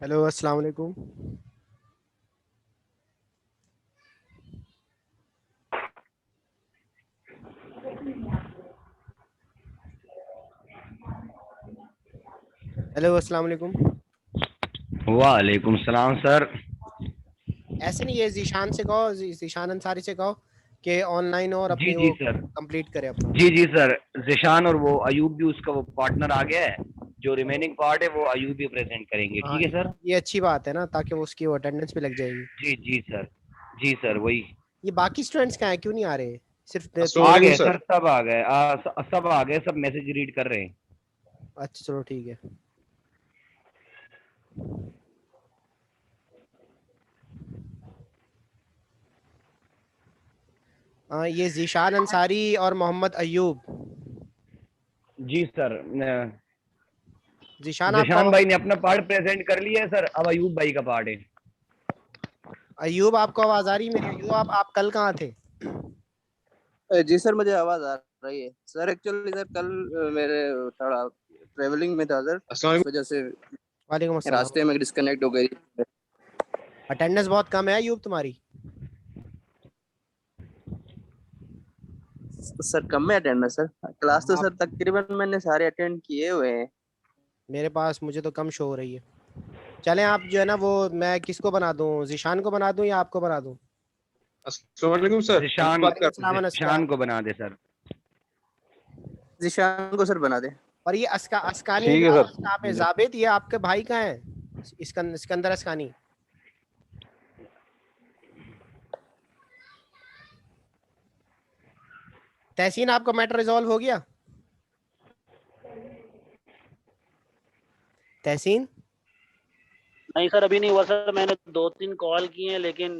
Hello, अस्सलाम वालेकुम। Hello, अस्सलाम वालेकुम। वालेकुम सलाम सर। ऐसे नहीं, ये जीशान से कहो, जीशान अंसारी से कहो कि ऑनलाइन और जी अपनी जी वो सर। कंप्लीट करे अपना। जी जी सर। जिशान और वो अयूब भी उसका वो पार्टनर आ गया है। जो रिमेनिंग पार्ट है वो अयूब भी प्रेजेंट करेंगे, हाँ, ठीक है सर। ये अच्छी बात है ना, ताकि वो उसकी वो अटेंडेंस भी लग जाएगी। जी जी सर। जी सर वही। ये बाकी स्टूडेंट्स कहाँ हैं, क्यों नहीं आ रहे? सिर्फ अस्सलाम आ तीन? वालेकुम गए सर। सर, सब आ गए, सब आ गए, सब मैसेज रीड कर रहे हैं। अच्छा, चलो ठीक है। हाँ, ये जीशान अंसारी और मोहम्मद अयूब। जी सर। जीशान आप जिशान कब? भाई ने अपना पार्ट प्रेजेंट कर लिया है सर, अब अयूब भाई का पार्ट है। अयूब, आपको आवाज आ रही है मेरी? अयूब, आप कल कहाँ थे? जी सर, मुझे आवाज आ रही है सर। एक्चुअली सर कल मेरे थोड़ा ट्रेवलिंग में था सर, अस्सलाम इस वालेकुम। वजह से वालेकुम अस्सलाम। रास्ते में डिस्कनेक्ट हो गई। अटेंडेंस बहुत कम है अयूब तुम्हारी। सर कम में अटेंडेंस सर, क्लास तो आप, सर तकरीबन मैंने सारे अटेंड किए हुए हैं। मेरे पास मुझे तो कम शो हो रही है। चलें, आप जो है ना वो, मैं किसको बना दूं, जीशान को बना दूं या आपको बना दूं? अस्सलाम वालेकुम सर, हम जिशान, बात कर। वालेकुम सलाम अनुष्का। जिशान को बना दे सर। जिशान को सर बना दे। और ये अस्कानी ठीक है इजलास सर। कहाँ पे? जावेद, ये आपके भाई कहाँ है? सिकंदर अस्कानी। तहसीन, आपका मैटर रिजॉल्व हो गया? तहसीन, नहीं सर, अभी नहीं हुआ सर। मैंने 2-3 कॉल किए हैं लेकिन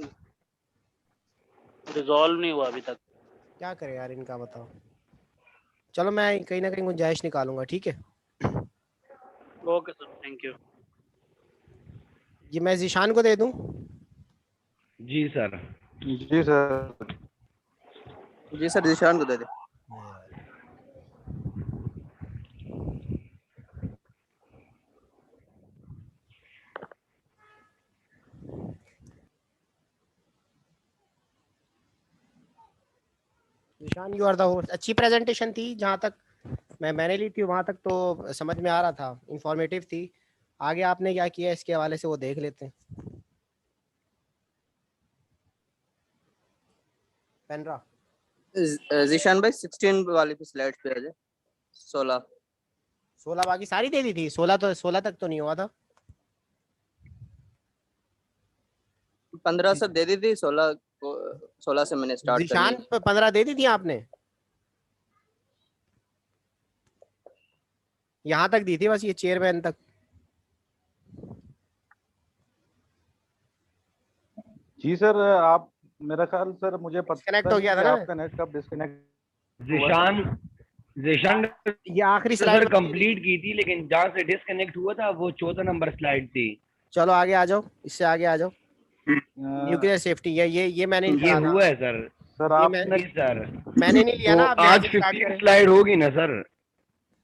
रिजॉल्व नहीं हुआ अभी तक। क्या करे यार इनका, बताओ। चलो, मैं कहीं ना कहीं गुंजाइश निकालूंगा, ठीक है। Okay sir, thank you. ये मैं जीशान को दे दूं? जी सर। जी सर। जी सर, जिशान को दे दे। Zeeshan, you are the host. अच्छी प्रेजेंटेशन थी, जहाँ तक मैंने ली थी वहां तक तो समझ में आ रहा था, इंफॉर्मेटिव थी। आगे आपने क्या किया इसके हवाले से वो देख लेते हैं। पेनरा, जिशान भाई 16 वाली पे स्लाइड पे आ जाए। 16 16 बाकी सारी दे दी थी, 16 तो 16 तक तो नहीं हुआ था। 15 सर दे दी थी, 16 को 16 से मैंने स्टार्ट करनी जीशान है। 15 दे दी थी आपने? यहाँ तक दी थी बस, ये चेयरमैन तक। जी सर, आप, मेरा ख्याल सर, मुझे डिस्कनेक्ट पता हो नहीं गया कि था ना। आपका नेट कब डिस्कनेक्ट हुआ है। जिशान, जिशान ये आखिरी तो स्लाइड सर बची थी। कंप्लीट की थी, लेकिन जहाँ से डिस्कनेक्ट हुआ था वो 14 नंबर स्लाइड थी। चलो आगे आ जाओ, इससे आगे आ जाओ। न्यूक्लियर सेफ्टी, ये मैंने नहीं ये पढ़ा था। हुआ है सर। सर ये मैं आपने जी सर। मैंने नहीं लिया तो ना, आप यहाँ आज से स्टार्ट 15 करें। स्लाइड होगी ना सर।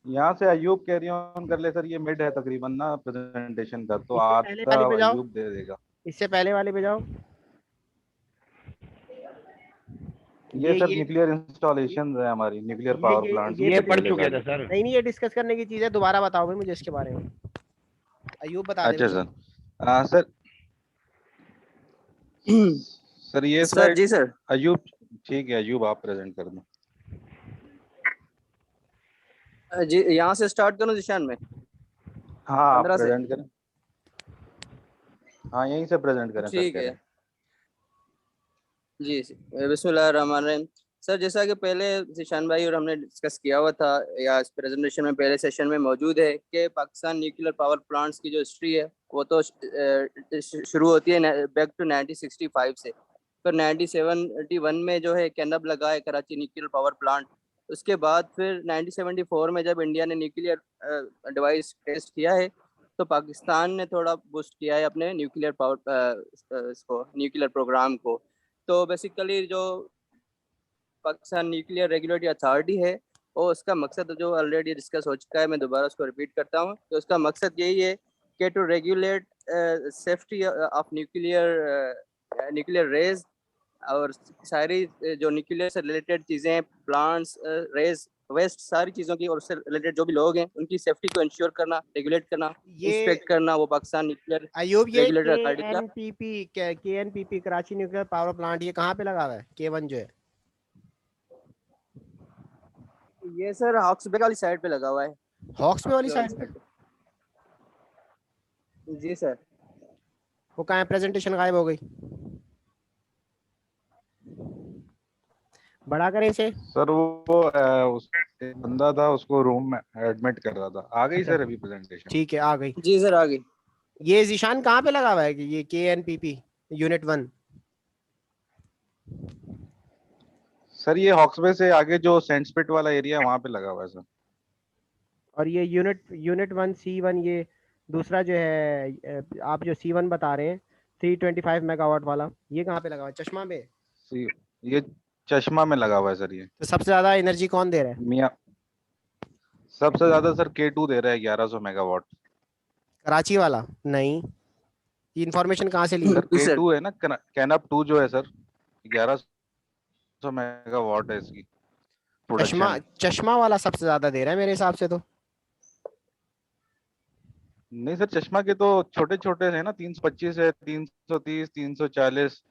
यहाँ से अयूब कैरी ऑन कर ले सर, ये मिड है तकरीबन ना प्रेजेंटेशन का, तो इससे पहले आधा वाली पे जाओ, अयूब दे देगा। इससे पहले वाले पे जाओ। ये सर ये न्यूक्लियर इंस्टॉलेशन है हमारी, न्यूक्लियर ये पावर ये प्लांट्स ये ये तो की पढ़ पहले चुके थे सारी। सर। नहीं, ये डिस्कस करने की चीज है, दोबारा बताओ भाई मुझे इसके बारे में। अयूब बता दे अच्छा मुझे। सर। सर, सर ये सर स्लाइड जी सर। अयूब, ठीक है अयूब आप प्रेजेंट कर दें। जी यहाँ से स्टार्ट करूँ जिशान में? हाँ आप 15 से। प्रेजेंट करें। हाँ यहीं से प्रेजेंट करें सर, ठीक कह रहे है हैं। जी। बिस्मिल्लाहिर्रहमानिर्रहीम। सर जैसा कि पहले जिशान भाई और हमने डिस्कस किया हुआ था, या इस प्रेजेंटेशन में पहले सेशन में मौजूद है कि पाकिस्तान न्यूक्लियर पावर प्लांट्स की जो हिस्ट्री है वो तो शुरू होती है बैक टू 1965 से। फिर 1971 में जो है कैनब लगा है कराची न्यूक्लियर पावर प्लांट। उसके बाद फिर 1974 में जब इंडिया ने न्यूक्लियर डिवाइस टेस्ट किया है, तो पाकिस्तान ने थोड़ा बूस्ट किया है अपने न्यूक्लियर पावर इसको न्यूक्लियर प्रोग्राम को। तो बेसिकली जो पाकिस्तान न्यूक्लियर रेगुलेटरी अथॉरिटी है, और उसका मकसद जो ऑलरेडी डिस्कस हो चुका है, मैं दोबारा उसको रिपीट करता हूँ। तो उसका मकसद यही है कि to regulate safety of nuclear rays और सारी जो न्यूक्लियर से रिलेटेड चीज़ें, प्लांट्स, रेज, वेस्ट, सारी चीज़ों की और उससे रिलेटेड जो भी लोग हैं उनकी सेफ्टी को इंश्योर करना, रेगुलेट करना, ये इंस्पेक्ट करना, वो पाकिस्तान न्यूक्लियर अयूब, ये रेगुलेटरी अथॉरिटी का। KNPP Karachi nuclear power plant ये कहाँ पे लगा हुआ है? K1 जो है ये सर हॉक्सबे वाली साइड पे लगा हुआ है। हॉक्सबे वाली साइड पे? जी सर। वो कहाँ है? प्रेजेंटेशन गायब हो गई। बड़ा करें इसे। सर वो उस एक बंदा था, उसको रूम में एडमिट कर रहा था। आ गई सर अभी प्रेजेंटेशन? ठीक है, आ गई। जी सर आ गई। ये जीशान कहाँ पे लगा हुआ है कि ये KNPP यूनिट 1? सर ये हॉक्सबे से आगे जो सेंटस्पिट वाला एरिया है वहाँ पे लगा हुआ है सर। और ये यूनिट 1 C1, ये दूसरा जो है आप जो C1 बता रहे हैं 325 मेगावाट वाला, ये कहाँ पे लगा हुआ है? चश्मा पे? ये चश्मा में लगा हुआ है सर। ये तो सबसे ज्यादा एनर्जी कौन दे रहा है? मियाँ सबसे ज्यादा सर K2 दे रहा है 1100 मेगावाट। कराची वाला? नहीं, ये इन्फॉर्मेशन कहाँ से ली? सर K2 है ना, कैनप 2 जो है सर 1100 मेगावाट है इसकी प्रोडक्शन। चश्मा वाला सबसे ज्यादा दे रहा है मेरे हिसाब से तो। नहीं सर, चश्मा के तो छोटे छोटे है ना, 325 है, 330, 340,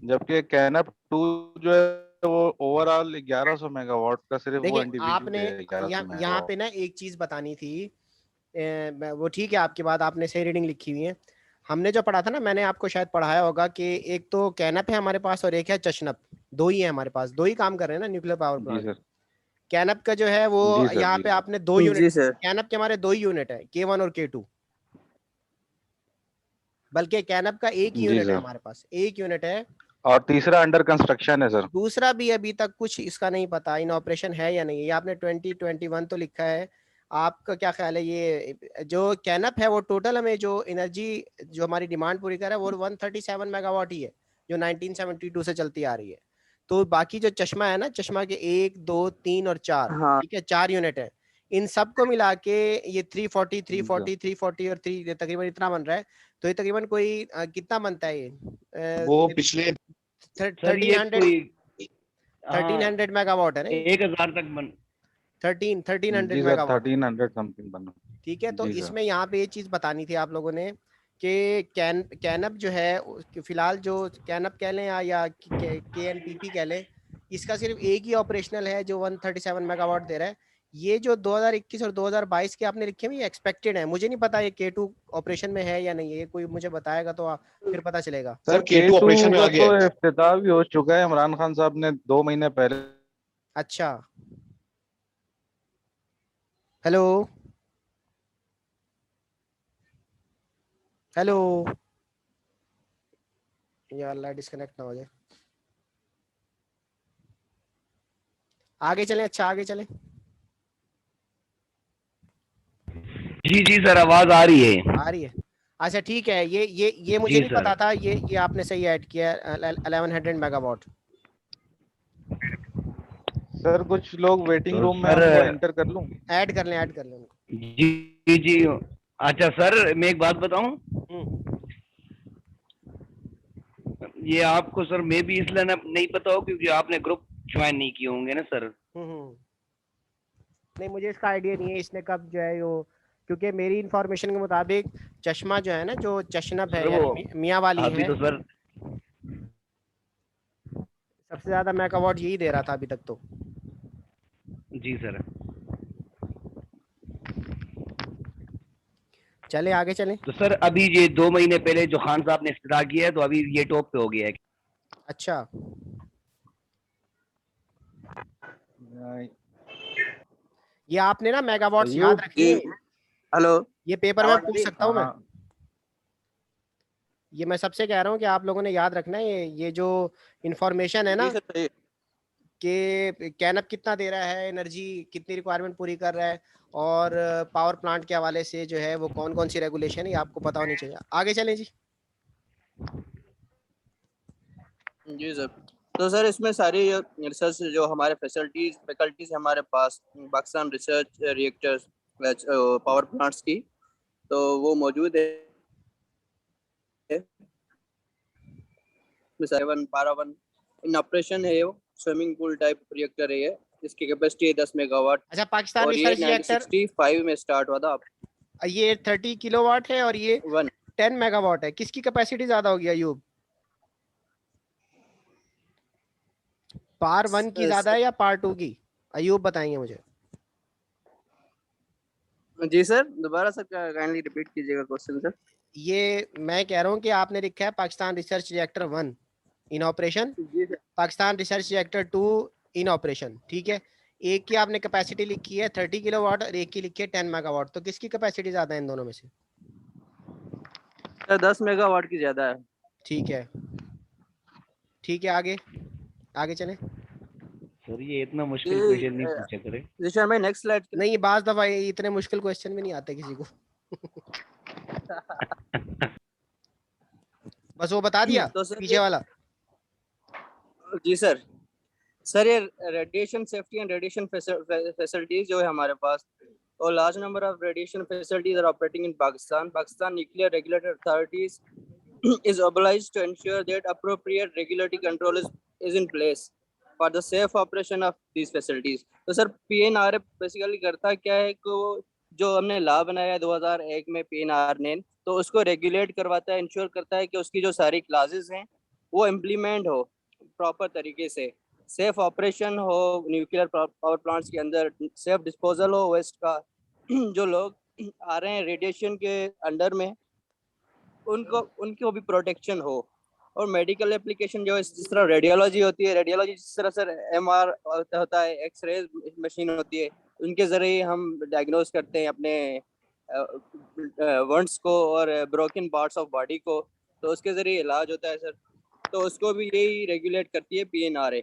जबकि कैनप 2 जो है वो ओवरऑल 1100 मेगावाट का सिर्फ वो देखिए इंडिविजुअल आपने है 1100 यहाँ पे ना एक चीज बतानी थी। वो ठीक है, आपकी बात, आपने सही रीडिंग लिखी हुई है। हमने जो पढ़ा था ना, मैंने आपको शायद पढ़ाया होगा कि एक तो कैनप है हमारे पास और एक है चशनप। दो ही है हमारे पास, दो ही काम कर रहे हैं ना न्यूक्लियर पावर जी प्लांट। सर। कैनप का जो है वो जी सर, यहाँ जी पे सर। आपने दो जी यूनिट, सर। कैनप के हमारे दो ही यूनिट है, K1 और K2। बल्कि कैनप का एक ही जी यूनिट है सर। हमारे पास, एक यूनिट है। और तीसरा अंडर कंस्ट्रक्शन है सर। दूसरा भी अभी तक कुछ इसका नहीं पता इन ऑपरेशन है या नहीं। ये आपने 2021 तो लिखा है। आपका क्या ख्याल है, ये जो कैनप है वो टोटल हमें जो एनर्जी जो हमारी डिमांड पूरी कर रहा है वो 137 मेगावाट ही है, जो 1972 से चलती आ रही है। तो बाकी जो चश्मा है ना, चश्मा के 1, 2, 3 और 4, हाँ। ठीक है, 4 यूनिट है। इन सबको मिला के ये 340, 340, जी 340 और 3 तकरीबन इतना बन रहा है। तो ये तकरीबन कोई कितना बनता है ये? वो पिछले सर ये 1300 कोई 1300 मेगावाट है ना? 1000 तक बन 1300 जी सर, मेगावाट। 1300 समथिंग बना। ठीक है, तो जी सर। इसमें यहाँ पे ये चीज बतानी थी आप लोगों ने कि कैनप जो है फिलहाल जो कैनप कह लें या KNPP कह लें, इसका सिर्फ एक ही ऑपरेशनल है जो 137 मेगावाट दे रहा है। ये जो 2021 और 2022 के आपने लिखे हैं ये एक्सपेक्टेड है। मुझे नहीं पता ये K2 ऑपरेशन में है या नहीं है, ये कोई मुझे बताएगा तो फिर पता चलेगा। सर K2 ऑपरेशन में का आ गया तो है। इफ्तिताह भी हो चुका है, इमरान खान साहब ने 2 महीने पहले। अच्छा, हेलो हेलो, या अल्लाह डिस्कनेक्ट ना हो जाए। आगे चलें, अच्छा आगे चलें। जी जी सर, आवाज आ रही है। आ रही है? अच्छा ठीक है, ये मुझे जी नहीं सर। पता था, ये आपने सही ऐड किया 1100 मेगावाट। सर कुछ लोग वेटिंग तो रूम में, सर उनको एंटर कर लूं? ऐड कर लें उनको। जी जी। अच्छा सर, मैं एक बात बताऊं, ये आपको सर मैं भी इसलिए नहीं पता हो क्योंकि आपने ग्रुप ज्वाइन नहीं किए होंगे ना सर। नहीं, मुझे इसका आइडिया नहीं है इसने कब जो है वो, क्योंकि मेरी इंफॉर्मेशन के मुताबिक चश्मा जो है ना, जो चशनब है सर वो यानी मियाँ वाली अभी है, तो सर सबसे ज्यादा मेगावाट यही दे रहा था अभी तक तो। जी सर। चले आगे चलें। तो सर अभी ये 2 महीने पहले जो खान साहब ने इफ्तिताह किया है तो अभी ये टॉप पे हो गया है। अच्छा, ये आपने ना मेगावाट्स याद रखिए। हेलो, ये पेपर में पूछ सकता हूँ मैं? हाँ। ये मैं सबसे कह रहा हूँ कि आप लोगों ने याद रखना है ये जो इंफॉर्मेशन है ना जी सर। कि कैनप कितना दे रहा है एनर्जी, कितनी रिक्वायरमेंट पूरी कर रहा है, और पावर प्लांट के हवाले से जो है वो कौन कौन सी रेगुलेशन है, ये आपको पता होनी चाहिए। आगे चलें जी। जी सर। तो सर इसमें सारी रिसर्च जो हमारे फैकल्टीज हमारे पास Pakistan research reactors power plants की, तो वो मौजूद है। सेवन पारावन इन ऑपरेशन है। वो स्विमिंग पूल टाइप रिएक्टर है ये, इसकी कैपेसिटी है 10 मेगावाट अच्छा, पाकिस्तान और ये रिसर्च रिएक्टर 1965 में स्टार्ट हुआ था। ये 30 किलोवाट है और ये 1 10 मेगावाट है। किसकी कैपेसिटी ज्यादा होगी अयूब? पार 1 की ज्यादा है या पार 2 की? अयूब बताएंगे मुझे। जी सर, दोबारा सर काइंडली रिपीट कीजिएगा क्वेश्चन सर। ये मैं कह रहा हूँ कि आपने लिखा है Pakistan research reactor 1 in operation, जी सर। Pakistan research reactor 2 in operation, ठीक है। एक की आपने कैपेसिटी लिखी है 30 किलोवाट और एक की लिखी है 10 मेगावाट, तो किसकी कैपेसिटी ज्यादा है इन दोनों में से? सर 10 मेगावाट की ज्यादा है। ठीक है, ठीक है, आगे आगे चले। सर ये इतना मुश्किल क्वेश्चन नहीं पूछा करे। जिशान भाई नेक्स्ट स्लाइड। नहीं, बाज दफा ये इतने मुश्किल क्वेश्चन भी नहीं आते किसी को। बस वो बता दिया तो सर पीछे वाला। जी सर। सर ये radiation safety and radiation facilities जो है हमारे पास, और large number of radiation facilities are operating in Pakistan. Pakistan nuclear regulatory authorities is obliged to ensure that appropriate regulatory control is in place for the safe operation of these facilities. तो sir PNRA basically करता क्या है कि जो हमने law बनाया है 2001 में PNR ने, तो उसको रेगुलेट करवाता है, इंश्योर करता है कि उसकी जो सारी क्लासेस हैं वो इम्प्लीमेंट हो प्रॉपर तरीके से, सेफ ऑपरेशन हो न्यूक्लियर पावर प्लांट्स के अंदर, सेफ डिस्पोजल हो वेस्ट का। जो लोग आ रहे हैं रेडिएशन के अंडर में उनको भी प्रोटेक्शन हो, और मेडिकल एप्लीकेशन जो है जिस तरह रेडियोलॉजी होती है, रेडियोलॉजी जिस तरह सर MR होता है, एक्सरे मशीन होती है, उनके जरिए हम डायग्नोज करते हैं अपने वंड्स को और ब्रोकन पार्ट्स ऑफ बॉडी को, तो उसके जरिए इलाज होता है सर। तो उसको भी यही रेगुलेट करती है PNRA,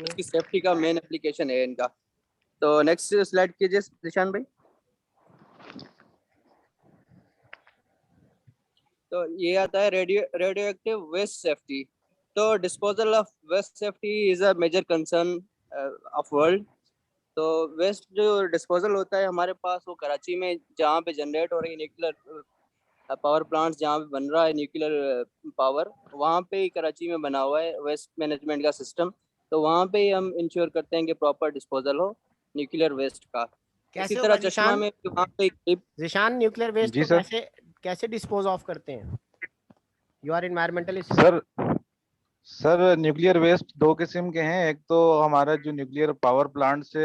उसकी सेफ्टी का मेन एप्लीकेशन है इनका। तो नेक्स्ट स्लाइड कीजिए निशान भाई। तो ये आता है रेडियो एक्टिव वेस्ट सेफ्टी। तो disposal of waste safety is a major concern of world. तो वेस्ट जो डिस्पोजल होता है हमारे पास, वो कराची में जहाँ पे जनरेट हो रही है न्यूक्लियर पावर प्लांट्स, जहाँ पे बन रहा है न्यूक्लियर पावर, वहाँ पे ही कराची में बना हुआ है वेस्ट मैनेजमेंट का सिस्टम। तो वहाँ पे ही हम इंश्योर करते हैं कि प्रॉपर डिस्पोजल हो न्यूक्लियर वेस्ट का। इसी तरह चश्मा में वहाँ पे जिशान न्यूक्लियर वेस्ट को कैसे डिस्पोज ऑफ करते हैं? You are environmentalist sir nuclear waste दो किस्म के हैं। एक तो हमारा जो न्यूक्लियर पावर प्लांट से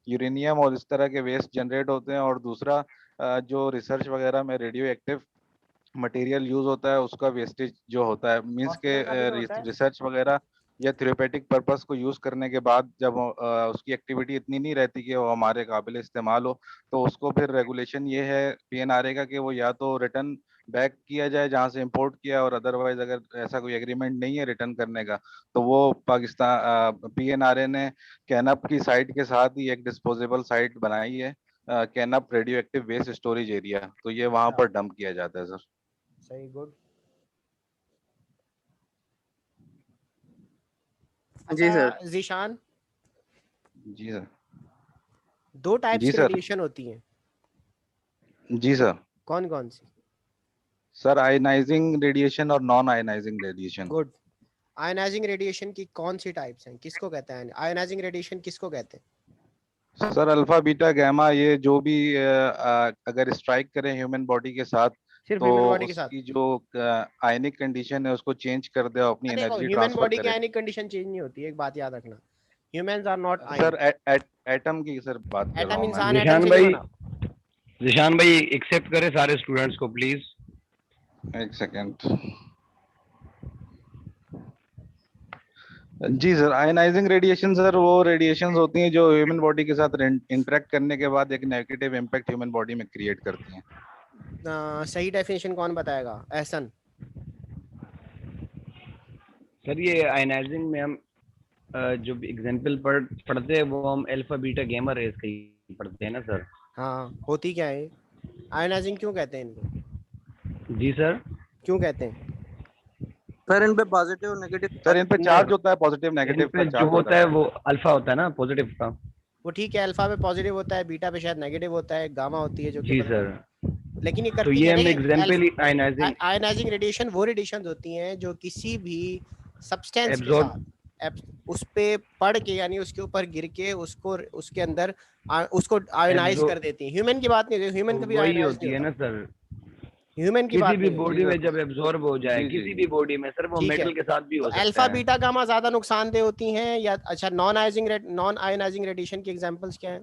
यूरेनियम और इस तरह के वेस्ट जनरेट होते हैं, और दूसरा जो रिसर्च वगैरह में रेडियो एक्टिव मटेरियल यूज होता है उसका वेस्टेज जो होता है, मींस के रिसर्च वगैरह या थेरेपेटिक पर्पस को यूज करने के बाद जब उसकी एक्टिविटी इतनी नहीं रहती कि वो हमारे काबिल इस्तेमाल हो, तो उसको फिर रेगुलेशन ये है PNRA का कि वो या तो रिटर्न बैक किया जाए जहां से इंपोर्ट किया, और अदरवाइज अगर ऐसा कोई एग्रीमेंट नहीं है रिटर्न करने का, तो वो पाकिस्तान PNRA ने कैनप की साइट के साथ ही एक डिस्पोजेबल साइट बनाई है, KANUPP radioactive waste storage area. तो ये वहां पर डंप किया जाता है सर। सही, गुड। जी सर। जिशान, जी सर। दो टाइप्स की रेडिएशन होती हैं। जी सर। कौन कौन सी? सर आयनाइजिंग रेडिएशन और non ionising radiation. Good. Ionising radiation की कौन सी टाइप्स हैं? किसको कहते हैं आयनाइजिंग रेडिएशन? किसको कहते हैं? सर अल्फा बीटा गामा, ये जो भी अगर स्ट्राइक करें ह्यूमन बॉडी के साथ, सिर्फ तो ह्यूमन बॉडी के साथ? उसकी जो आयनिक कंडीशन है उसको चेंज कर दे और अपनी एनर्जी ह्यूमन ट्रांसफर बॉडी की करे। आयनिक कंडीशन चेंज नहीं होती, एक बात याद रखना। Humans are not sir atom की सर बात कर रहा हूं इंसान मैं। एटम से नहीं बना। जिशान भाई एक्सेप्ट करें सारे स्टूडेंट्स को प्लीज। एक सेकेंड। जी सर, आयनाइजिंग रेडिएशन सर वो रेडिएशंस होती हैं जो ह्यूमन बॉडी के साथ इंटरेक्ट करने के बाद एक नेगेटिव इम्पैक्ट ह्यूमन बॉडी में क्रिएट करती हैं। सही डेफिनेशन कौन बताएगा? एहसन। सर ये आयनाइजिंग में हम जो एग्जांपल पढ़ते हैं वो हम अल्फा बीटा गामा रेज का ही पढ़ते हैं ना सर। हाँ, होती क्या है? आयनाइजिंग क्यों कहते हैं इनको? जी सर। क्यों कहते हैं? सर इन पे पॉजिटिव नेगेटिव, सर इन पे चार्ज होता है, पॉजिटिव नेगेटिव का जो चार्ज होता है वो अल्फा होता है ना, पॉजिटिव का। वो ठीक है, अल्फा पे पॉजिटिव होता है, बीटा पे शायद नेगेटिव होता है, गामा होती है जो जी सर। लेकिन ये तो करती ये क्या हम है, एग्जांपल आयनाइजिंग आयनाइजिंग रेडिएशन वो रेडिएशन होती हैं जो किसी भी सब्सटेंस के एब्जॉर्ब साथ उस पे पड़ के यानी उसके ऊपर गिर के उसको उसके अंदर उसको आयोनाइज कर देती हैं। ह्यूमन की बात नहीं होती, ह्यूमन कभी वही आयोनाइज होती नहीं है होता, ना सर, ह्यूमन की किसी बात भी नहीं होती। बॉडी में जब एब्जॉर्ब हो जाए जी, जी, किसी जी। भी बॉडी में सर, वो ठीक है, मेटल के साथ भी तो हो सकता अल्फा है। बीटा गामा ज्यादा नुकसानदेह होती हैं या अच्छा नॉन आयोनाइजिंग रेडिएशन की एग्जांपल्स क्या हैं?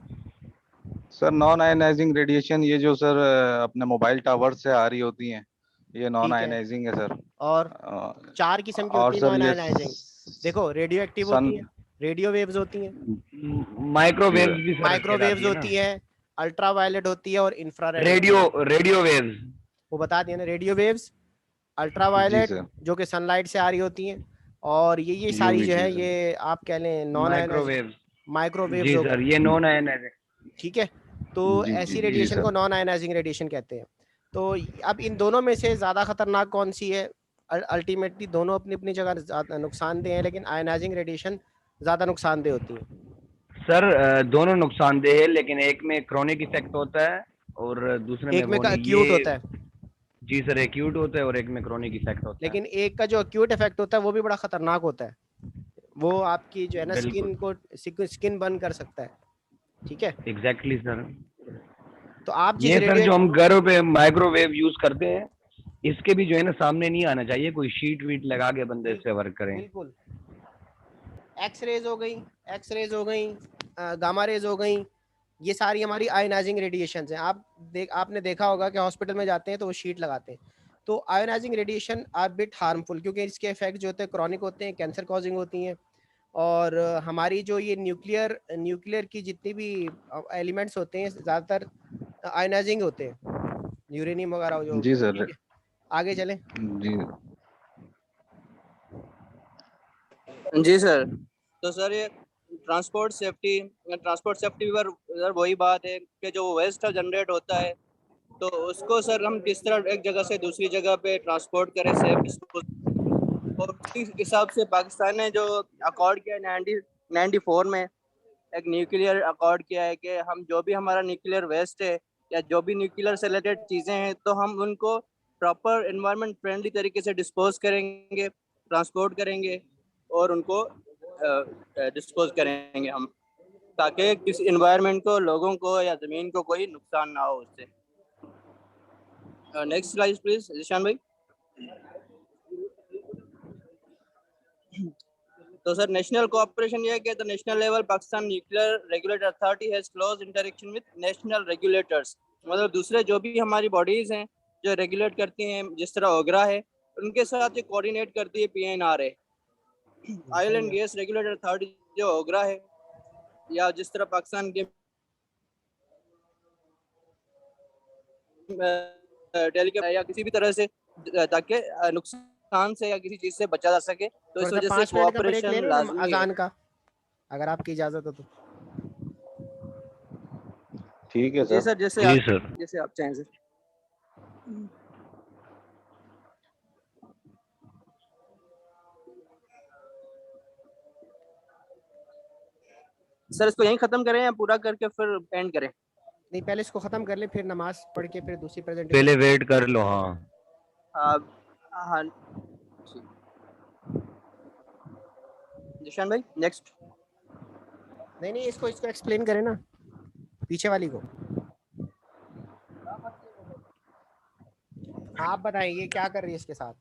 सर नॉन आयनाइजिंग रेडिएशन ये जो सर अपने मोबाइल टावर से आ रही होती हैं, ये नॉन ठीक है, आयनाइजिंग है सर। और अ, 4 किस्म की और होती है सर नॉन ये आयोनाइजिंग। देखो रेडियो एक्टिव सन होती है, रेडियो वेव्स होती हैं, जी माइक्रोवेव्स सर। भी सर माइक्रोवेव्स कहलाती है ना, होती है, अल्ट्रावायलेट होती है और इंफ्रारेड होती रेडियो है। Radio waves. वो बता दिया ना, रेडियो वेव्स, जी अल्ट्रावायलेट सर। जो कि सनलाइट से आ रही होती हैं, और ये सारी यूवी जो जी है सर। ये आप कह लें नॉन आयोनाइजिंग माइक्रोवेव्स, माइक्रोवेव्स जी हो सर, गई। ये नॉन आयनाइजिंग। ठीक है, तो जी जी ऐसी जी रेडिएशन को सर। नॉन आयोनाइजिंग रेडिएशन कहते हैं। तो अब इन दोनों में से ज्यादा खतरनाक कौन सी है? अल्टीमेटली दोनों अपनी अपनी जगह ज्यादा नुकसानदेह है, लेकिन आयोनाइजिंग रेडिएशन ज्यादा नुकसानदेह होती है। सर दोनों नुकसानदेह है, लेकिन एक में क्रोनिक इफेक्ट होता है और दूसरे में एक में वो नहीं। एक्यूट होता ये है, जी सर एक्यूट होता है और एक में क्रोनिक इफेक्ट होता है। लेकिन एक का जो एक्यूट इफेक्ट होता है वो भी बड़ा खतरनाक होता है। वो आपकी जो है ना बिल्कुल, स्किन बर्न कर सकता है। ठीक है, एग्जैक्टली सर। तो आप जिस ये सर रेडियो जो हम घर पे माइक्रोवेव यूज करते हैं, इसके भी जो है ना सामने नहीं आना चाहिए, कोई शीट वीट लगा के बंदे इससे वर्क करें। बिल्कुल, एक्स रेज हो गई, गामा रेज हो गई, ये सारी हमारी आयोनाइजिंग रेडिएशन हैं। आपने देखा होगा कि हॉस्पिटल में जाते हैं तो वो शीट लगाते हैं। तो ionising radiation are bit harmful, क्योंकि इसके इफेक्ट जो होते हैं क्रॉनिक होते हैं, कैंसर कॉजिंग होती हैं, और हमारी जो ये न्यूक्लियर की जितनी भी एलिमेंट्स होते हैं ज़्यादातर आयोनाइजिंग होते हैं, यूरेनियम वगैरह जो जी होते हैं। सर। ठीक है, आगे चलें। जी जी सर। तो सर ये ट्रांसपोर्ट सेफ्टी पर सर वही बात है कि जो वेस्ट जनरेट होता है, तो उसको सर हम किस तरह एक जगह से दूसरी जगह पे ट्रांसपोर्ट करें सेफ डिस्पोज। और उसी हिसाब से पाकिस्तान ने जो अकॉर्ड किया 1994 में एक न्यूक्लियर अकॉर्ड किया है कि हम जो भी हमारा न्यूक्लियर वेस्ट है या जो भी न्यूक्लियर से रिलेटेड चीज़ें हैं, तो हम उनको प्रॉपर एनवायरनमेंट फ्रेंडली तरीके से डिस्पोज करेंगे, ट्रांसपोर्ट करेंगे और उनको डिस्पोज करेंगे हम, ताकि किसी इन्वायरमेंट को, लोगों को या ज़मीन को कोई नुकसान ना हो उससे। नेक्स्ट स्लाइड प्लीज जिशान भाई। तो सर नेशनल कोऑपरेशन ये है कि the national level Pakistan nuclear regulator authority has close interaction with national regulators, मतलब दूसरे जो भी हमारी बॉडीज हैं जो रेगुलेट करती हैं, जिस तरह ओगरा है, उनके साथ ये कोऑर्डिनेट करती है PNRA, oil and gas regulator authority जो ओगरा है, या जिस तरह पाकिस्तान के टेलीकॉम या किसी भी तरह से, ताकि नुकसान से या किसी चीज से बचा जा सके, तो थोड़ा इस सा वजह से 5 मिनट का ब्रेक ले कोऑपरेशन लें हम लाजमी है। अजान का, अगर आपकी इजाजत हो तो। ठीक है जी सर। सर, जैसे आप चाहें सर। सर इसको यहीं खत्म करें या पूरा करके फिर एंड करें? नहीं, पहले इसको खत्म कर ले, फिर नमाज पढ़ के फिर दूसरी पहले प्रेजेंटेशन। वेट कर लो। हाँ हाँ जिशान भाई नेक्स्ट। नहीं, इसको एक्सप्लेन करें ना, पीछे वाली को। आप बताइए क्या कर रही है इसके साथ।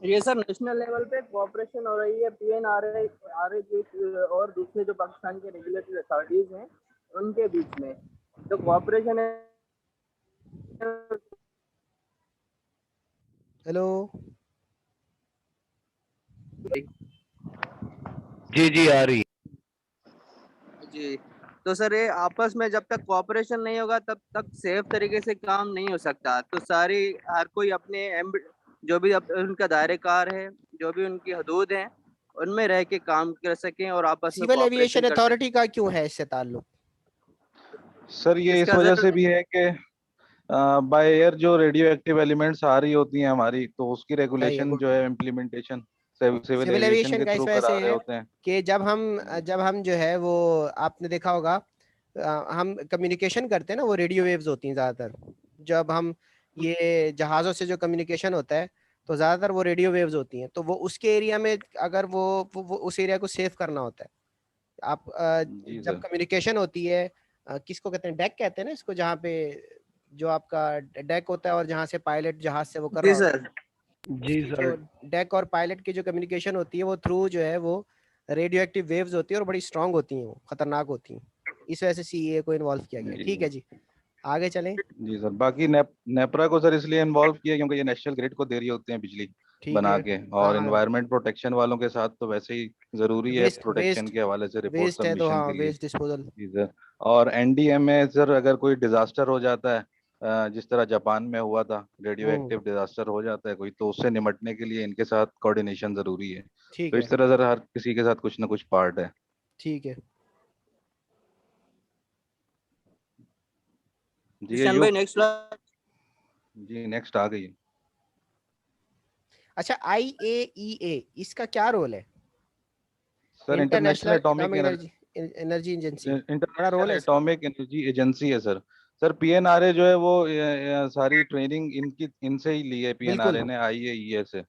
ये सर नेशनल लेवल पे कोऑपरेशन हो रही है पीएनआरए और दूसरे जो पाकिस्तान के रेगुलेटरी अथॉरिटीज हैं उनके बीच में जो कोऑपरेशन है। हेलो, जी आ रही। जी, तो सर ये आपस में जब तक कोऑपरेशन नहीं होगा तब तक सेफ तरीके से काम नहीं हो सकता। तो हर कोई अपने जो भी उनका दायरे कार है, जो भी उनकी हदूद है, उनमें रह के काम कर सकें और आपस में सिविल कोऑपरेशन एविएशन कर सकें। अथॉरिटी का क्यों है इससे ताल्लुक? सर ये इस इसका वजह सर से भी है कि बाय एयर जो रेडियो एक्टिव एलिमेंट्स आ रही होती हैं हमारी, तो उसकी सही है, रेगुलेशन गुड। जो है implementation civil civil aviation aviation के का इस थ्रू वजह करा से रहे है होते हैं। कि जब हम जो है वो आपने देखा होगा हम कम्युनिकेशन करते हैं ना, वो रेडियो वेव्स होती हैं ज़्यादातर। जब हम ये जहाज़ों से जो कम्युनिकेशन होता है तो ज़्यादातर वो रेडियो वेव्स होती हैं, तो वो उसके एरिया में अगर वो उस एरिया को सेव करना होता है। आप जी जब सर। कम्युनिकेशन होती है, किसको कहते हैं, डेक कहते हैं ना इसको, जहाँ पे जो आपका डेक होता है और जहाँ से पायलट जहाज से वो कर जी रहा होता सर। है, जी उसकी सर। जो डेक और पायलट की जो कम्युनिकेशन होती है वो थ्रू जो है वो रेडियो एक्टिव वेव्स होती है और बड़ी स्ट्रांग होती हैं, वो खतरनाक होती हैं। इस वजह से सीईए को इन्वॉल्व किया गया। जी ठीक है जी, आगे चलें। जी सर। बाकी नेपरा को सर इसलिए इन्वॉल्व किया क्योंकि ये नेशनल ग्रिड को दे रही होते हैं बिजली ठीक बना है। के, और हाँ, एनवायरनमेंट प्रोटेक्शन वालों के साथ तो वैसे ही जरूरी है वेस्ट प्रोटेक्शन वेस्ट के हवाले से रिपोर्ट वेस्ट है तो सबमिशन हाँ, के लिए। Waste disposal. जी सर। और एनडीएम में सर अगर कोई डिजास्टर हो जाता है, जिस तरह जापान में हुआ था, रेडियो एक्टिव डिजास्टर हो जाता है कोई, तो उससे निपटने के लिए इनके साथ कोऑर्डिनेशन जरूरी है। ठीक तो है। इस तरह सर हर किसी के साथ कुछ ना कुछ पार्ट है। ठीक है। जी जिशान भाई अयूब। Next slide. जी नेक्स्ट आ गई। अच्छा, IAEA इसका क्या रोल है? Sir international international atomic atomic energy agency, बड़ा रोल इंटरनेशनल है इसका। एटॉमिक एनर्जी एजेंसी है सर। सर पीएनआरए जो है वो सारी ट्रेनिंग इनकी इनसे ही ली है बिल्कुल। पीएनआरए ने, आईएईए से। जी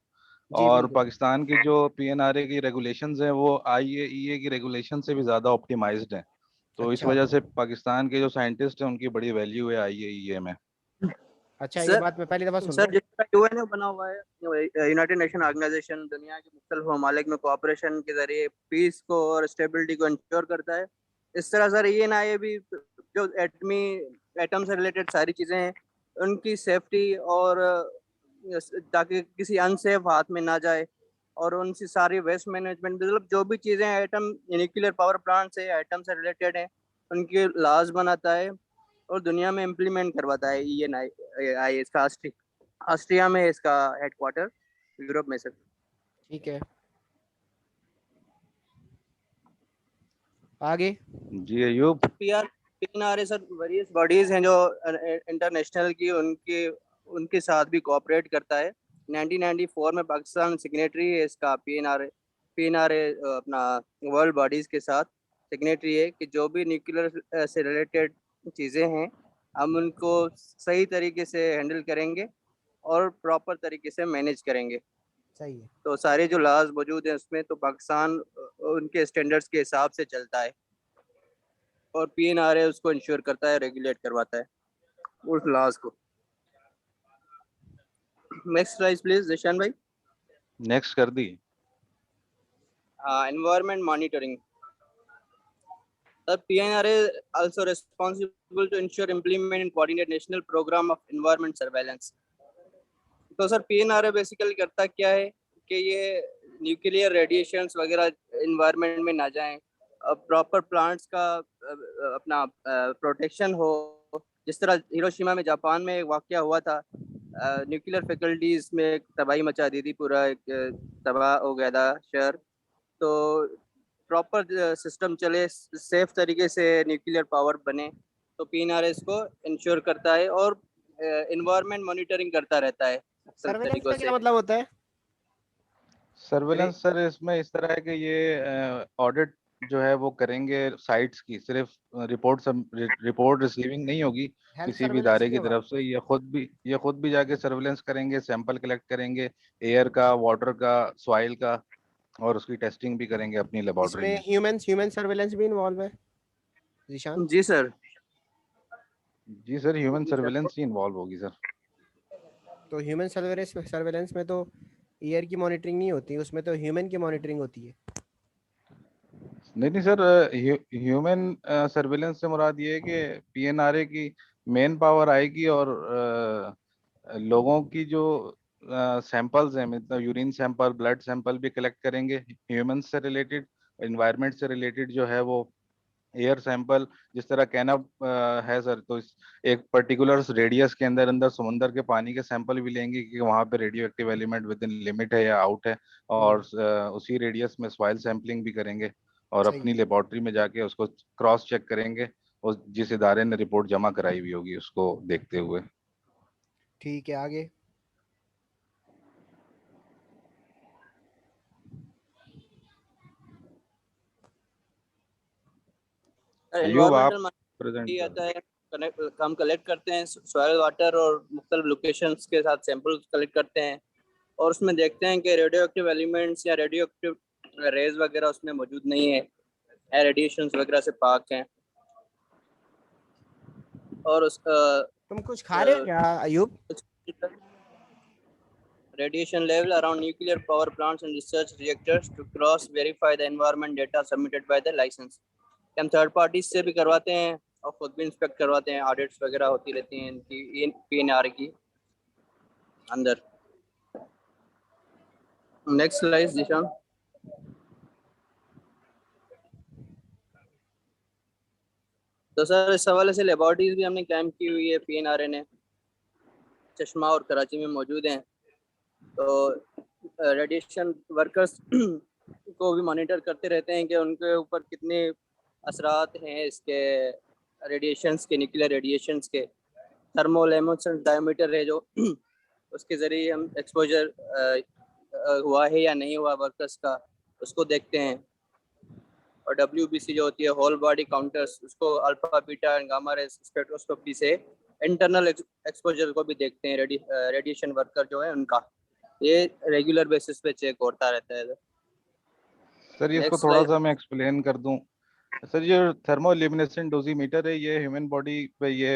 और बिल्कुल। पाकिस्तान की जो पीएनआरए की रेगुलेशंस हैं वो आईएईए की रेगुलेशन से भी ज़्यादा ऑप्टिमाइज्ड हैं। तो इस अच्छा। वजह से पाकिस्तान के जो साइंटिस्ट हैं उनकी बड़ी वैल्यू है आईएईए में। अच्छा, ये सर बात मैं पहली दफा सुन रहा सर हूँ। जिसका यूएन बना हुआ है, यूनाइटेड नेशन ऑर्गेनाइजेशन, दुनिया के मुख्तलिफ ममालिक में कोऑपरेशन के जरिए पीस को और स्टेबिलिटी को इंश्योर करता है। इस तरह सर ये ना, ये भी जो एटम से रिलेटेड सारी चीज़ें हैं उनकी सेफ्टी और ताकि किसी अनसेफ हाथ में ना जाए, और उनकी सारी वेस्ट मैनेजमेंट, मतलब जो भी चीज़ें एटम न्यूक्लियर पावर प्लांट से एटम से रिलेटेड हैं उनके लॉज बनाता है और दुनिया में इम्प्लीमेंट करवाता है। ये ना इसका ऑस्ट्रिया में इसका हेडक्वार्टर, यूरोप में सर। ठीक है, आगे। जी Ayub. PR sir various bodies हैं जो इंटरनेशनल की उनके उनके साथ भी कोऑपरेट करता है। 1994 में पाकिस्तान सिग्नेटरी है इसका। पीएनआरए अपना वर्ल्ड बॉडीज के साथ सिग्नेटरी है कि जो भी न्यूक्लियर से रिलेटेड चीज़ें हैं हम उनको सही तरीके से हैंडल करेंगे और प्रॉपर तरीके से मैनेज करेंगे। सही है। तो सारे जो लॉज मौजूद हैं उसमें तो पाकिस्तान उनके स्टैंडर्ड्स के हिसाब से चलता है, और पीएनआरए उसको इंश्योर करता है, रेगुलेट करवाता है उस लॉज को। नेक्स्ट स्लाइड प्लीज जिशान भाई। नेक्स्ट कर दी। Environment monitoring. The PNRA also responsible to ensure implement and coordinate national program of environment surveillance. तो सर पीएनआरए बेसिकली करता क्या है कि ये न्यूक्लियर रेडिएशंस वगैरह इन्वायरमेंट में ना जाएं, प्रॉपर प्लांट्स का अपना प्रोटेक्शन हो। जिस तरह हिरोशिमा में जापान में एक वाकया हुआ था, न्यूक्लियर फैकल्टीज में एक तबाही मचा दी थी, पूरा एक तबाह हो गया था शहर। तो प्रॉपर सिस्टम चले, सेफ तरीके से न्यूक्लियर पावर बने, तो पीएनआरए इसको इंश्योर करता है और इन्वायरमेंट मॉनिटरिंग करता रहता है मुख्तलिफ सर्वेलेंस तरीकों का क्या से। मतलब होता है? सर्वेलेंस सर इसमें इस तरह है कि ये ऑडिट जो है वो करेंगे साइट्स की, सिर्फ रिपोर्ट रिसीविंग नहीं होगी हेल्थ किसी भी सर्वेलेंस इदारे नहीं की होगा? तरफ से। ये खुद भी जाके सर्वेलेंस करेंगे, सैंपल कलेक्ट करेंगे, एयर का, वाटर का, सॉइल का, और उसकी टेस्टिंग भी करेंगे अपनी लेबोरेटरी इसमें में। ह्यूमन सर्वेलेंस भी इन्वॉल्व है जीशान? जी सर। जी सर, ह्यूमन सर्वेलेंस ही इन्वॉल्व होगी सर। तो ह्यूमन सर्वेलेंस में तो एयर की मॉनिटरिंग नहीं होती, उसमें तो ह्यूमन की मॉनिटरिंग होती है। नहीं नहीं सर, ह्यूमन सर्वेलेंस से मुराद ये है कि पीएनआरए की मेन पावर आएगी और लोगों की जो सैंपल्स हैं, मतलब यूरिन सैंपल, ब्लड सैंपल भी कलेक्ट करेंगे ह्यूमन से रिलेटेड। एनवायरनमेंट से रिलेटेड जो है वो एयर सैंपल, जिस तरह कैनप है सर, तो इस एक पर्टिकुलर रेडियस के अंदर अंदर समुंदर के पानी के सैंपल भी लेंगे कि वहाँ पे radio active element with in limit है या आउट है। और उसी रेडियस में सॉइल सैंपलिंग भी करेंगे और सही अपनी है। लेबोरेटरी में जाके उसको क्रॉस चेक करेंगे, उस जिस इदारे ने रिपोर्ट जमा कराई हुई होगी उसको देखते हुए। ठीक है, आगे। अयूब आप। एनवायरमेंटल प्रेजेंट ये आता है हम कलेक्ट करते हैं सॉइल वाटर और मुख्तलिफ लोकेशंस के साथ सैंपल कलेक्ट करते हैं और उसमें देखते हैं कि रेडियो एक्टिव एलिमेंट्स या रेडियो एक्टिव रेज वगैरह उसमें मौजूद नहीं है रेडिएशंस वगैरह से पाक हैं। और उस तुम कुछ खा रहे हो क्या Ayub? radiation level around nuclear power plants and research reactors to cross verify the environment data submitted by the license। हम थर्ड पार्टी से भी करवाते हैं और खुद भी इंस्पेक्ट करवाते हैं, ऑडिट्स वगैरह होती रहती हैं इनकी पीएनआर की अंदर। Next slide Zeeshan. तो सर इस हवाले से लेबोरेटरीज भी हमने कैंप की हुई है, पीएनआरए ने चश्मा और कराची में मौजूद हैं। तो रेडिएशन वर्कर्स को भी मॉनिटर करते रहते हैं कि उनके ऊपर कितने असरात हैं इसके रेडिएशंस के, न्यूक्लियर रेडिएशंस के। थर्मल एमिशन डायमीटर है जो उसके ज़रिए हम एक्सपोजर हुआ है या नहीं हुआ वर्कर्स का उसको देखते हैं। और WBC जो होती है होल बॉडी काउंटर्स, उसको alpha beta and gamma ray spectroscopy से इंटरनल एक्सपोजर को भी देखते हैं रेडिएशन वर्कर जो है उनका। ये रेगुलर बेसिस पे चेक होता रहता है। सर ये इसको थोड़ा सा मैं एक्सप्लेन कर दूं। सर ये थर्मोल्यूमिनेसेंट डोजीमीटर है, ये ह्यूमन बॉडी पे ये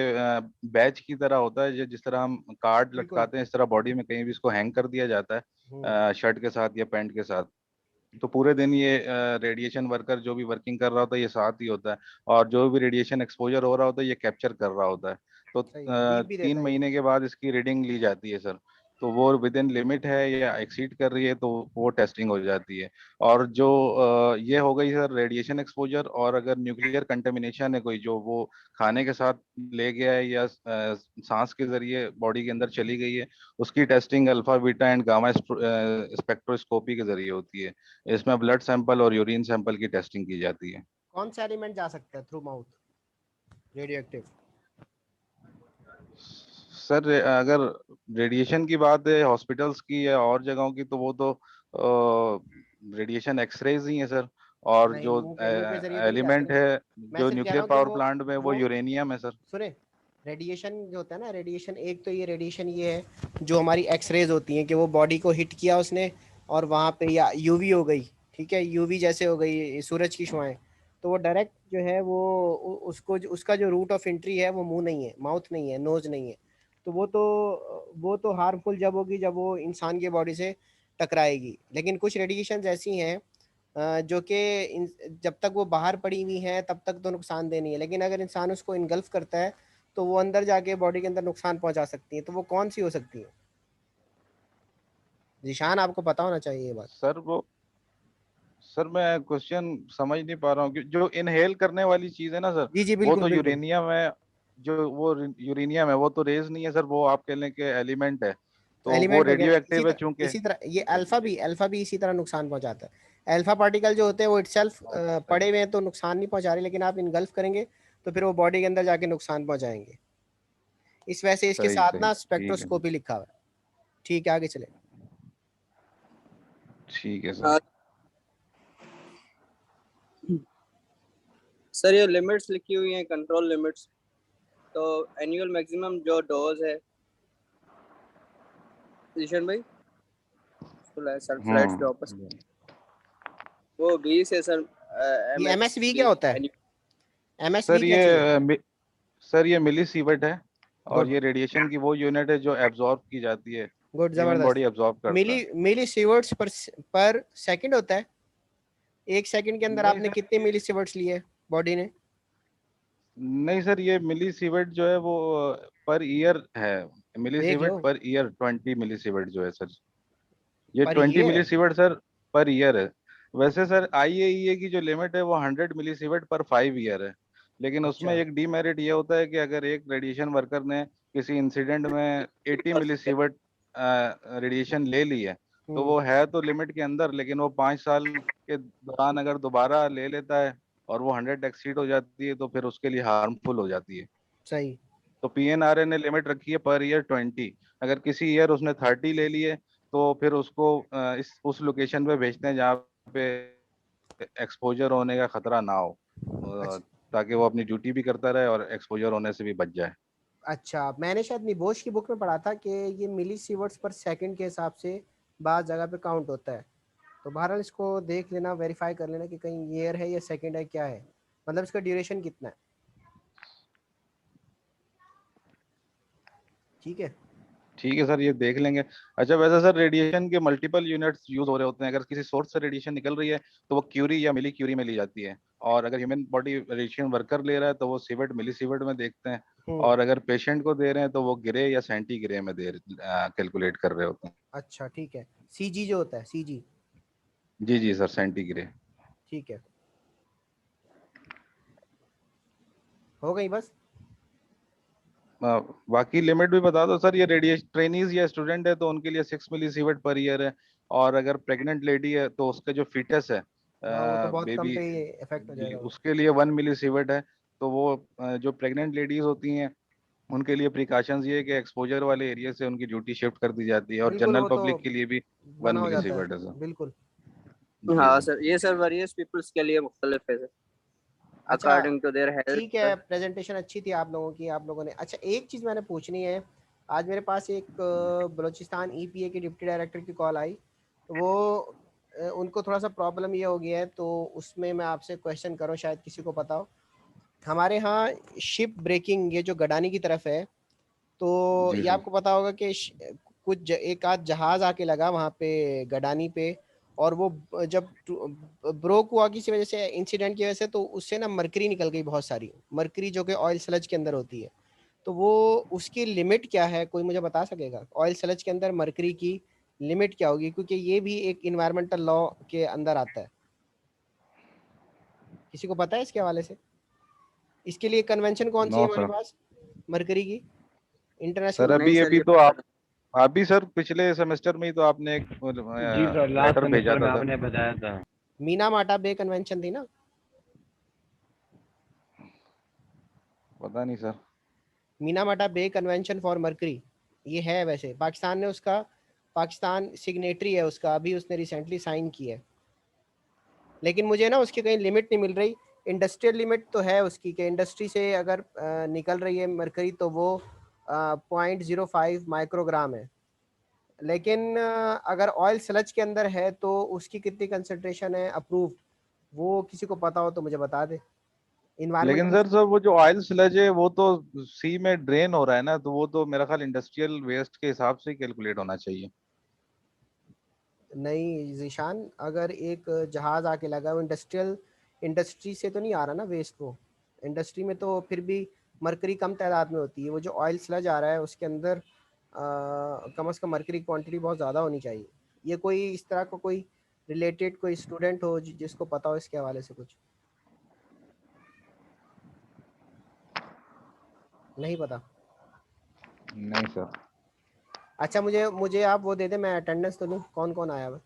बैच की तरह होता है। जिस तरह हम कार्ड लटकाते हैं इस तरह बॉडी में कहीं भी इसको हैंग कर दिया जाता है शर्ट के साथ या पैंट के साथ। तो पूरे दिन ये रेडिएशन वर्कर जो भी वर्किंग कर रहा होता है ये साथ ही होता है और जो भी रेडिएशन एक्सपोजर हो रहा होता है ये कैप्चर कर रहा होता है। तो 3 महीने के बाद इसकी रीडिंग ली जाती है सर। तो वो विद इन लिमिट है या एक्सीड कर रही है तो वो टेस्टिंग हो जाती है। और जो ये हो गई सर रेडिएशन एक्सपोजर, और अगर न्यूक्लियर कंटेमिनेशन है कोई जो वो खाने के साथ ले गया है या सांस के जरिए बॉडी के अंदर चली गई है, उसकी testing alpha beta and gamma spectroscopy के जरिए होती है। इसमें ब्लड सैंपल और यूरिन सैंपल की टेस्टिंग की जाती है। कौन सा एलिमेंट जा सकता है through mouth radio active? Sir अगर रेडिएशन की बात है हॉस्पिटल्स की या और जगहों की तो वो तो रेडिएशन एक्सरेज ही है सर। और जो एलिमेंट है जो न्यूक्लियर पावर प्लांट में वो यूरेनियम है सर। सुने, रेडिएशन जो होता है ना, रेडिएशन एक तो ये रेडिएशन ये है जो हमारी एक्सरेज होती हैं कि वो बॉडी को हिट किया उसने और वहाँ पे या यूवी हो गई, ठीक है, यूवी जैसे हो गई सूरज की शुआएं, तो वो डायरेक्ट जो है वो उसको उसका जो रूट ऑफ एंट्री है वो मुंह नहीं है, माउथ नहीं है, नोज नहीं है। तो वो तो हार्मफुल जब होगी जब वो इंसान की बॉडी से टकराएगी। लेकिन कुछ रेडिएशन ऐसी हैं जो कि जब तक वो बाहर पड़ी हुई हैं तब तक तो नुकसानदेह नहीं है, लेकिन अगर इंसान उसको इनगल्फ करता है तो वो अंदर जाके बॉडी के अंदर नुकसान पहुंचा सकती है। तो वो कौन सी हो सकती है जिशान? आपको पता होना चाहिए ये बात। सर मैं क्वेश्चन समझ नहीं पा रहा हूँ। जो इनहेल करने वाली चीज है ना सर, जी वो तो यूरेनियम है। जो वो यूरेनियम है वो तो रेज नहीं है सर, वो आप कह लें कि एलिमेंट है। तो वो रेडियो एक्टिव है चूंकि। इसी तरह ये अल्फा भी इसी तरह नुकसान पहुंचाता है। अल्फा पार्टिकल जो होते हैं वो इटसेल्फ पड़े हुए हैं तो नुकसान नहीं पहुंचा रहे, लेकिन आप इनगल्फ करेंगे तो फिर वो बॉडी के अंदर जाके नुकसान पहुंचाएंगे। इस वजह से इसके साथ ना स्पेक्ट्रोस्कोपी लिखा हुआ है। ठीक है, आगे चले। ठीक है सर। सर ये लिमिट्स लिखी हुई हैं, कंट्रोल लिमिट्स। तो एनुअल मैक्सिमम जो डोज है जिशन भाई स्लाइड्स पे वापस वो 20 है सर। ये एमएसवी क्या होता है? सर ये मिलीसीवर्ट है और ये रेडिएशन की वो यूनिट है जो एब्जॉर्ब की जाती है। गुड, जबरदस्त। बॉडी एब्जॉर्ब करता है। मिलीसीवर्ट्स पर सेकंड होता है। एक सेकंड के अंदर आपने कितने मिलीसीवर्ट्स लिए बॉडी ने? नहीं सर, ये मिलीसीवर्ट जो है वो पर ईयर है। मिलीसीवर्ट पर ईयर 20 मिलीसीवर्ट जो है सर, ये 20 मिलीसीवर्ट सर पर ईयर है। वैसे सर IAEA की जो लिमिट है वो 100 मिलीसीवर्ट पर 5 ईयर है। लेकिन उसमें एक डीमेरिट ये होता है कि अगर एक रेडिएशन वर्कर ने किसी इंसिडेंट में 80 मिलीसीवर्ट रेडिएशन ले ली है तो वो है तो लिमिट के अंदर, लेकिन वो 5 साल के दौरान अगर दोबारा ले लेता है और वो 100 एक्सीड हो जाती है तो फिर उसके लिए हार्मफुल हो जाती है। सही। तो PNRA ने लिमिट रखी है पर ईयर 20। अगर किसी ईयर उसने 30 ले लिए तो फिर उसको उस लोकेशन पे भेजते हैं जहाँ पे एक्सपोजर होने का खतरा ना हो। ताकि वो अपनी ड्यूटी भी करता रहे और एक्सपोजर होने से भी बच जाए। अच्छा, मैंने शायद निबोश की बुक में पढ़ा था कि ये मिली सीवर्ट्स पर सेकंड के हिसाब से बाज़ जगह पे काउंट होता है। तो बहरहाल इसको देख लेना, वेरीफाई कर लेना कि कहीं ईयर है या सेकंड है, क्या है, मतलब इसका ड्यूरेशन कितना है। ठीक है। ठीक है सर, ये देख लेंगे। अच्छा वैसे सर रेडिएशन के मल्टीपल यूनिट्स यूज हो रहे होते हैं। अगर किसी सोर्स से रेडिएशन निकल रही है तो वो क्यूरी या मिली क्यूरी में ली जाती है, और अगर ह्यूमन बॉडी रेडिएशन वर्कर ले रहा है तो वो सीवेट मिली सीवेट में देखते हैं, और अगर पेशेंट को दे रहे हैं तो वो ग्रे या सेंटीग्रे में दे कैलकुलेट कर रहे होते हैं। अच्छा ठीक है, सीजी जो होता है, सीजी। जी जी सर, सेंटीग्रे। ठीक है, हो गई बस। बाकी लिमिट भी बता दो सर। ये रेडिएशन ट्रेनीज या स्टूडेंट है तो उनके लिए 6 मिली सीवेट पर ईयर है, और अगर प्रेग्नेंट लेडी है तो उसका जो फीटस है हाँ वो तो बहुत कम बेबी, पे ही इफेक्ट हो जी जाएगा वो। उसके लिए 1 मिली सीवेट है। तो वो जो प्रेग्नेंट लेडीज होती हैं उनके लिए प्रिकॉशंस ये है कि एक्सपोजर वाले एरिया से उनकी ड्यूटी शिफ्ट कर दी जाती है, और बिल्कुल, जनरल वो तो पब्लिक के लिए भी 1 मना हो मिली जाता सीवेट है है, सर। बिल्कुल। जी हाँ सर। सर, ये सर वेरियस पीपल्स के लिए मुख्तलिफ है सर, अच्छा अकॉर्डिंग टू देयर ठीक है, हेल्थ। प्रेजेंटेशन अच्छी थी आप लोगों की, आप लोगों ने। अच्छा एक चीज़ मैंने पूछनी है, आज मेरे पास एक बलूचिस्तान ईपीए के डिप्टी डायरेक्टर की कॉल आई, तो वो उनको थोड़ा सा प्रॉब्लम ये हो गया है, तो उसमें मैं आपसे क्वेश्चन करूँ, शायद किसी को पता हो। हमारे यहाँ शिप ब्रेकिंग, ये जो गडानी की तरफ है, तो जी ये सर। आपको पता होगा कि एक आध जहाज़ आके लगा वहाँ पे गडानी पे, और वो जब ब्रोक हुआ किसी वजह से, इंसिडेंट की वजह से, तो उससे ना मरकरी निकल गई, बहुत सारी मरकरी जो कि ऑयल स्लज के अंदर होती है। तो वो उसकी लिमिट क्या है, कोई मुझे बता सकेगा? ऑयल स्लज के अंदर मरकरी की लिमिट क्या होगी, क्योंकि ये भी एक इन्वायरमेंटल लॉ के अंदर आता है। किसी को पता है इसके हवाले से? इसके लिए कन्वेंशन कौन सी है नो हमारे सर। पास मरकरी की, सर इंटरनेशनल? नहीं अभी सर, अभी ये तो पता आप भी सर पिछले सेमेस्टर में ही तो आपने एक जी सर, लास्ट लेटर भेजा सेमेस्टर में था सर। आपने बताया था। मीना माटा बे कन्वेंशन थी ना? पता नहीं सर। मीना माटा बे कन्वेंशन फॉर मरकरी, ये है वैसे, पाकिस्तान ने उसका, पाकिस्तान सिग्नेटरी है उसका, अभी उसने रिसेंटली साइन किया है। लेकिन मुझे ना उसकी कहीं लिमिट नहीं मिल रही। इंडस्ट्रियल लिमिट तो है उसकी, कि इंडस्ट्री से अगर निकल रही है मरकरी तो वो 0.05 माइक्रोग्राम है। लेकिन अगर ऑयल स्लज के अंदर है तो उसकी कितनी कंसंट्रेशन है अप्रूव्ड, वो किसी को पता हो तो मुझे बता दे। लेकिन इन्वायरमेंटल, सर सर वो जो ऑयल स्लज है वो तो सी में ड्रेन हो रहा है ना, तो वो तो मेरा ख्याल इंडस्ट्रियल वेस्ट के हिसाब से कैलकुलेट होना चाहिए। नहीं जीशान, अगर एक जहाज आके लगा, वो इंडस्ट्री से तो नहीं आ रहा ना वेस्ट, वो इंडस्ट्री में तो फिर भी मरकरी कम तादाद में होती है। वो जो ऑयल स्लज आ रहा है उसके अंदर कम से कम मरकरी क्वांटिटी बहुत ज़्यादा होनी चाहिए। ये कोई इस तरह का कोई रिलेटेड कोई स्टूडेंट हो जिसको पता हो इसके हवाले से कुछ? नहीं पता? नहीं सर। अच्छा मुझे मुझे आप वो दे दे, मैं अटेंडेंस तो लूँ, कौन कौन आया हुआ?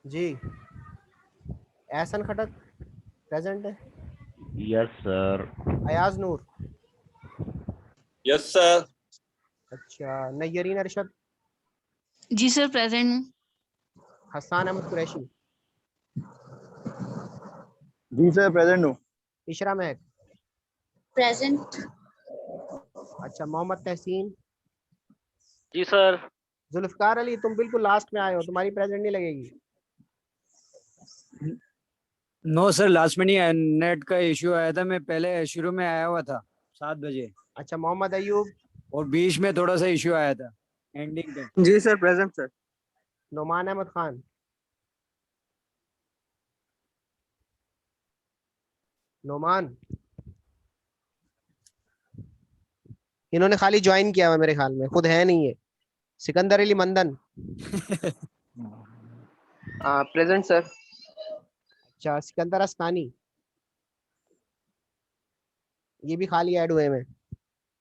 जी, एहसन खटक प्रेजेंट है। Yes sir. Ayaz Noor, yes sir. अच्छा नय्यरीन अरशद, जी सर प्रेजेंट हूँ। हसान अहमद कुरैशी, जी सर, प्रेजेंट हूँ। इशरा महक, प्रेजेंट। अच्छा मोहम्मद तहसीन, जी सर। जुल्फकार अली, तुम बिल्कुल लास्ट में आए हो, तुम्हारी प्रेजेंट नहीं लगेगी। नो सर, लास्ट में नहीं आया, नेट का इश्यू आया था। मैं पहले शुरू में आया हुआ था 7 बजे, अच्छा मोहम्मद अयूब, और बीच में थोड़ा सा इश्यू आया था एंडिंग पे। जी sir, present sir. Noman Ahmed Khan, Noman, इन्होंने खाली ज्वाइन किया हुआ मेरे ख्याल में, खुद है नहीं है। Sikandar Ali Mandan, present sir. अच्छा सिकंदर अस्तानी, ये भी खाली ऐड हुए में।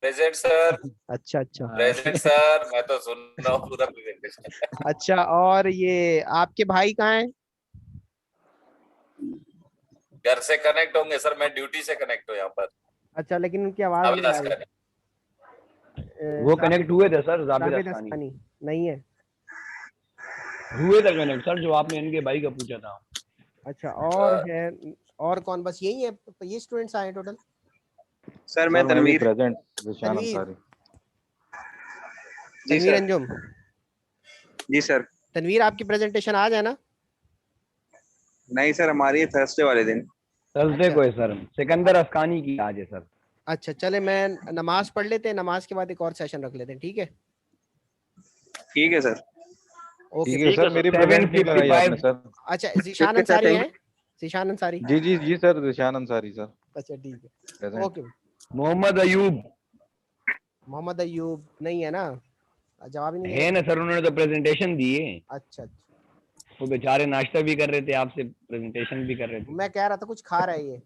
Present sir. अच्छा अच्छा प्रेजेंट सर, मैं तो सुन रहा हूँ पूरा प्रेजेंटेशन। अच्छा, और ये आपके भाई कहाँ हैं? घर से कनेक्ट होंगे सर, मैं ड्यूटी से कनेक्ट हूँ यहाँ पर अच्छा, लेकिन उनकी आवाज नहीं आ अविनाश रही। का। वो कनेक्ट हुए थे सर, जावेद जावेद अस्कानी अस्कानी नहीं है। हुए थे कनेक्ट सर, जो आपने इनके भाई का पूछा था। अच्छा, और है, और कौन, बस यही है, ये स्टूडेंट्स आए टोटल? सर मैं तनवीर। प्रेजेंट जिशान तनवीर। अंसारी। जी तनवीर सर। अंजुम। जी सर। तनवीर आपकी प्रेजेंटेशन आज है ना? नहीं सर, हमारी थर्सडे वाले दिन। थर्सडे को है सर, सिकंदर अस्कानी की आज है सर। अच्छा चले, मैं नमाज पढ़ लेते हैं, नमाज के बाद एक और सेशन रख लेते हैं, ठीक है? ठीक है सर। ओके। ठीक है सर, मेरी प्रेजेंट नहीं लगाई आपने सर। अच्छा, जीशान अंसारी है? जीशान अंसारी? जी जी जी सर, जिशान अंसारी सर। अच्छा ठीक है, प्रेजेंट। ओके। मोहम्मद अयूब। मोहम्मद अयूब नहीं है ना? जवाब ही नहीं है ना सर, उन्होंने तो प्रेजेंटेशन दी है। अच्छा अच्छा, वो बेचारे नाश्ता भी कर रहे थे, आपसे प्रेजेंटेशन भी कर रहे थे। मैं कह रहा था कुछ खा रहा है ये।